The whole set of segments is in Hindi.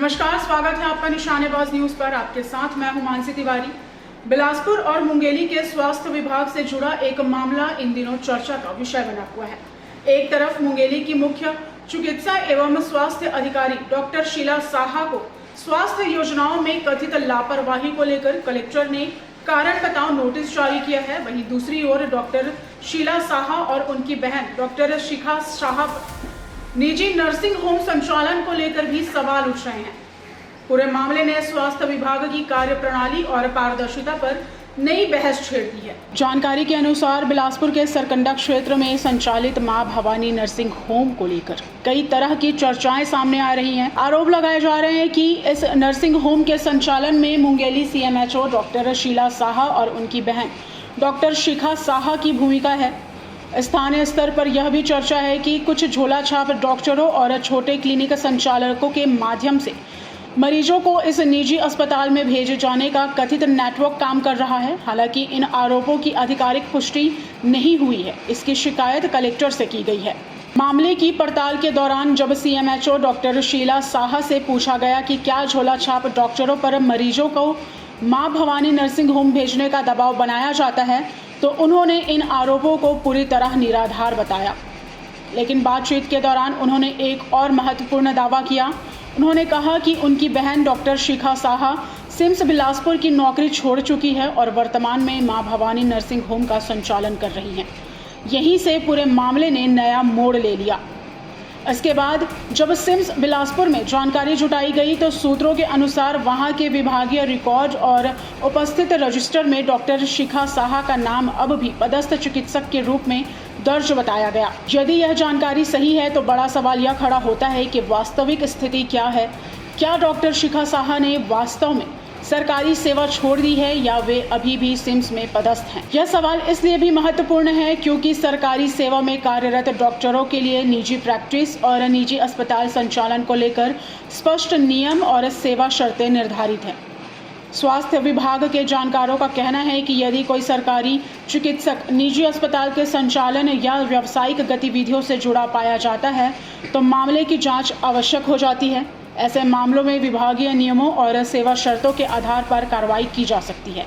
नमस्कार, स्वागत है आपका निशानेबाज न्यूज पर। आपके साथ मैं हूं मानसी तिवारी। बिलासपुर और मुंगेली के स्वास्थ्य विभाग से जुड़ा एक मामला इन दिनों चर्चा का विषय बना हुआ है। एक तरफ मुंगेली की मुख्य चिकित्सा एवं स्वास्थ्य अधिकारी डॉक्टर शीला साहा को स्वास्थ्य योजनाओं में कथित लापरवाही को लेकर कलेक्टर ने कारण बताओ नोटिस जारी किया है। वहीं दूसरी ओर डॉक्टर शीला साहा और उनकी बहन डॉक्टर शिखा साहा निजी नर्सिंग होम संचालन को लेकर भी सवाल उठ रहे हैं। पूरे मामले ने स्वास्थ्य विभाग की कार्यप्रणाली और पारदर्शिता पर नई बहस छेड़ दी है। जानकारी के अनुसार बिलासपुर के सरकंडा क्षेत्र में संचालित मां भवानी नर्सिंग होम को लेकर कई तरह की चर्चाएं सामने आ रही हैं। आरोप लगाए जा रहे हैं कि इस नर्सिंग होम के संचालन में मुंगेली CMHO डॉक्टर शीला साहा और उनकी बहन डॉक्टर शिखा साहा की भूमिका है। स्थानीय स्तर पर यह भी चर्चा है कि कुछ झोला छाप डॉक्टरों और छोटे क्लिनिक संचालकों के माध्यम से मरीजों को इस निजी अस्पताल में भेजे जाने का कथित नेटवर्क काम कर रहा है। हालांकि इन आरोपों की आधिकारिक पुष्टि नहीं हुई है। इसकी शिकायत कलेक्टर से की गई है। मामले की पड़ताल के दौरान जब CMHO डॉक्टर शीला साहा से पूछा गया कि क्या झोला छाप डॉक्टरों पर मरीजों को मां भवानी नर्सिंग होम भेजने का दबाव बनाया जाता है, तो उन्होंने इन आरोपों को पूरी तरह निराधार बताया। लेकिन बातचीत के दौरान उन्होंने एक और महत्वपूर्ण दावा किया। उन्होंने कहा कि उनकी बहन डॉक्टर शिखा साहा सिम्स बिलासपुर की नौकरी छोड़ चुकी है और वर्तमान में मां भवानी नर्सिंग होम का संचालन कर रही हैं। यहीं से पूरे मामले ने नया मोड़ ले लिया। इसके बाद जब सिम्स बिलासपुर में जानकारी जुटाई गई तो सूत्रों के अनुसार वहां के विभागीय रिकॉर्ड और उपस्थित रजिस्टर में डॉक्टर शिखा साहा का नाम अब भी पदस्थ चिकित्सक के रूप में दर्ज बताया गया। यदि यह जानकारी सही है तो बड़ा सवाल यह खड़ा होता है कि वास्तविक स्थिति क्या है। क्या डॉक्टर शिखा साहा ने वास्तव में सरकारी सेवा छोड़ दी है या वे अभी भी सिम्स में पदस्थ हैं? यह सवाल इसलिए भी महत्वपूर्ण है क्योंकि सरकारी सेवा में कार्यरत डॉक्टरों के लिए निजी प्रैक्टिस और निजी अस्पताल संचालन को लेकर स्पष्ट नियम और सेवा शर्तें निर्धारित हैं। स्वास्थ्य विभाग के जानकारों का कहना है कि यदि कोई सरकारी चिकित्सक निजी अस्पताल के संचालन या व्यावसायिक गतिविधियों से जुड़ा पाया जाता है तो मामले की जांच आवश्यक हो जाती है। ऐसे मामलों में विभागीय नियमों और सेवा शर्तों के आधार पर कार्रवाई की जा सकती है।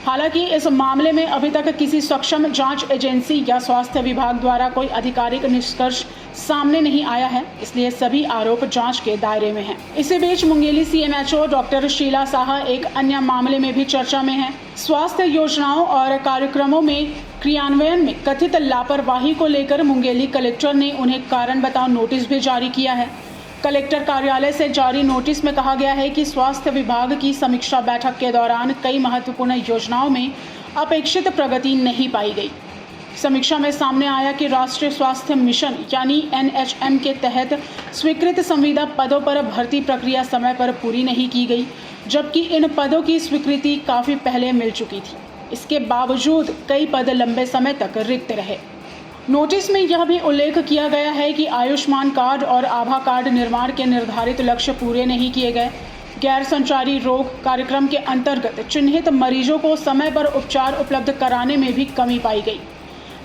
हालांकि इस मामले में अभी तक किसी सक्षम जांच एजेंसी या स्वास्थ्य विभाग द्वारा कोई आधिकारिक निष्कर्ष सामने नहीं आया है, इसलिए सभी आरोप जांच के दायरे में हैं। इसी बीच मुंगेली CMHO डॉक्टर शीला साहा एक अन्य मामले में भी चर्चा में है। स्वास्थ्य योजनाओं और कार्यक्रमों में क्रियान्वयन में कथित लापरवाही को लेकर मुंगेली कलेक्टर ने उन्हें कारण बताओ नोटिस भी जारी किया है। कलेक्टर कार्यालय से जारी नोटिस में कहा गया है कि स्वास्थ्य विभाग की समीक्षा बैठक के दौरान कई महत्वपूर्ण योजनाओं में अपेक्षित प्रगति नहीं पाई गई। समीक्षा में सामने आया कि राष्ट्रीय स्वास्थ्य मिशन यानी NHM के तहत स्वीकृत संविदा पदों पर भर्ती प्रक्रिया समय पर पूरी नहीं की गई, जबकि इन पदों की स्वीकृति काफ़ी पहले मिल चुकी थी। इसके बावजूद कई पद लंबे समय तक रिक्त रहे। नोटिस में यह भी उल्लेख किया गया है कि आयुष्मान कार्ड और आभा कार्ड निर्माण के निर्धारित लक्ष्य पूरे नहीं किए गए। गैर संचारी रोग कार्यक्रम के अंतर्गत चिन्हित मरीजों को समय पर उपचार उपलब्ध कराने में भी कमी पाई गई।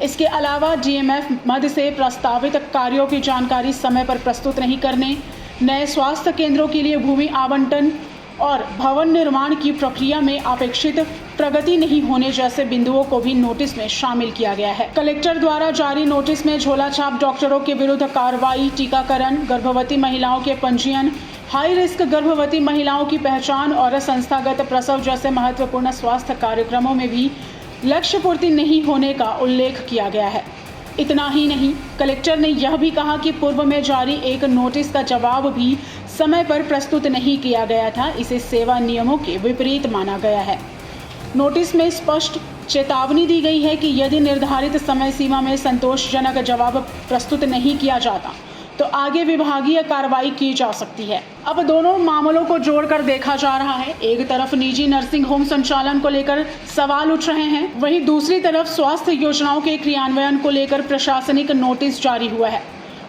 इसके अलावा DMF मद से प्रस्तावित कार्यों की जानकारी समय पर प्रस्तुत नहीं करने, नए स्वास्थ्य केंद्रों के लिए भूमि आवंटन और भवन निर्माण की प्रक्रिया में अपेक्षित प्रगति नहीं होने जैसे बिंदुओं को भी नोटिस में शामिल किया गया है। कलेक्टर द्वारा जारी नोटिस में झोला छाप डॉक्टरों के विरुद्ध कार्रवाई, टीकाकरण, गर्भवती महिलाओं के पंजीयन, हाई रिस्क गर्भवती महिलाओं की पहचान और संस्थागत प्रसव जैसे महत्वपूर्ण स्वास्थ्य कार्यक्रमों में भी लक्ष्य पूर्ति नहीं होने का उल्लेख किया गया है। इतना ही नहीं, कलेक्टर ने यह भी कहा कि पूर्व में जारी एक नोटिस का जवाब भी समय पर प्रस्तुत नहीं किया गया था। इसे सेवा नियमों के विपरीत माना गया है। नोटिस में स्पष्ट चेतावनी दी गई है कि यदि निर्धारित समय सीमा में संतोषजनक जवाब प्रस्तुत नहीं किया जाता तो आगे विभागीय कार्रवाई की जा सकती है। अब दोनों मामलों को जोड़कर देखा जा रहा है। एक तरफ निजी नर्सिंग होम संचालन को लेकर सवाल उठ रहे हैं, वहीं दूसरी तरफ स्वास्थ्य योजनाओं के क्रियान्वयन को लेकर प्रशासनिक नोटिस जारी हुआ है।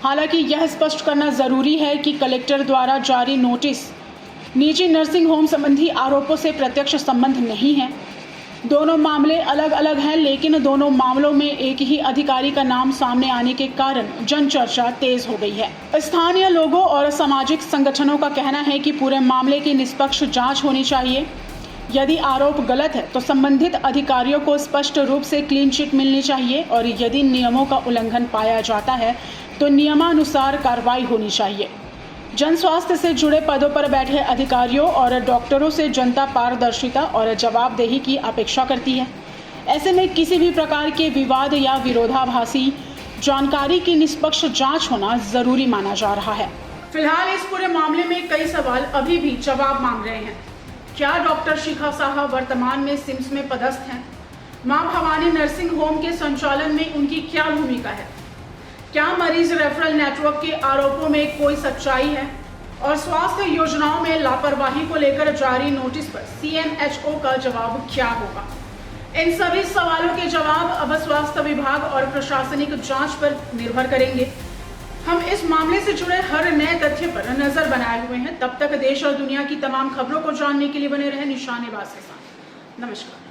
हालांकि यह स्पष्ट करना जरूरी है कि कलेक्टर द्वारा जारी नोटिस निजी नर्सिंग होम संबंधी आरोपों से प्रत्यक्ष संबंध नहीं है। दोनों मामले अलग अलग हैं, लेकिन दोनों मामलों में एक ही अधिकारी का नाम सामने आने के कारण जनचर्चा तेज हो गई है। स्थानीय लोगों और सामाजिक संगठनों का कहना है कि पूरे मामले की निष्पक्ष जांच होनी चाहिए। यदि आरोप गलत है तो संबंधित अधिकारियों को स्पष्ट रूप से क्लीन चिट मिलनी चाहिए और यदि नियमों का उल्लंघन पाया जाता है तो नियमानुसार कार्रवाई होनी चाहिए। जन स्वास्थ्य से जुड़े पदों पर बैठे अधिकारियों और डॉक्टरों से जनता पारदर्शिता और जवाबदेही की अपेक्षा करती है। ऐसे में किसी भी प्रकार के विवाद या विरोधाभासी जानकारी की निष्पक्ष जांच होना जरूरी माना जा रहा है। फिलहाल इस पूरे मामले में कई सवाल अभी भी जवाब मांग रहे हैं। क्या डॉक्टर शिखा साहा वर्तमान में सिम्स में पदस्थ हैं? मां भवानी नर्सिंग होम के संचालन में उनकी क्या भूमिका है? क्या मरीज रेफरल नेटवर्क के आरोपों में कोई सच्चाई है? और स्वास्थ्य योजनाओं में लापरवाही को लेकर जारी नोटिस पर CMHO का जवाब क्या होगा? इन सभी सवालों के जवाब अब स्वास्थ्य विभाग और प्रशासनिक जांच पर निर्भर करेंगे। हम इस मामले से जुड़े हर नए तथ्य पर नजर बनाए हुए हैं। तब तक देश और दुनिया की तमाम खबरों को जानने के लिए बने रहें निशानेबाज के साथ। नमस्कार।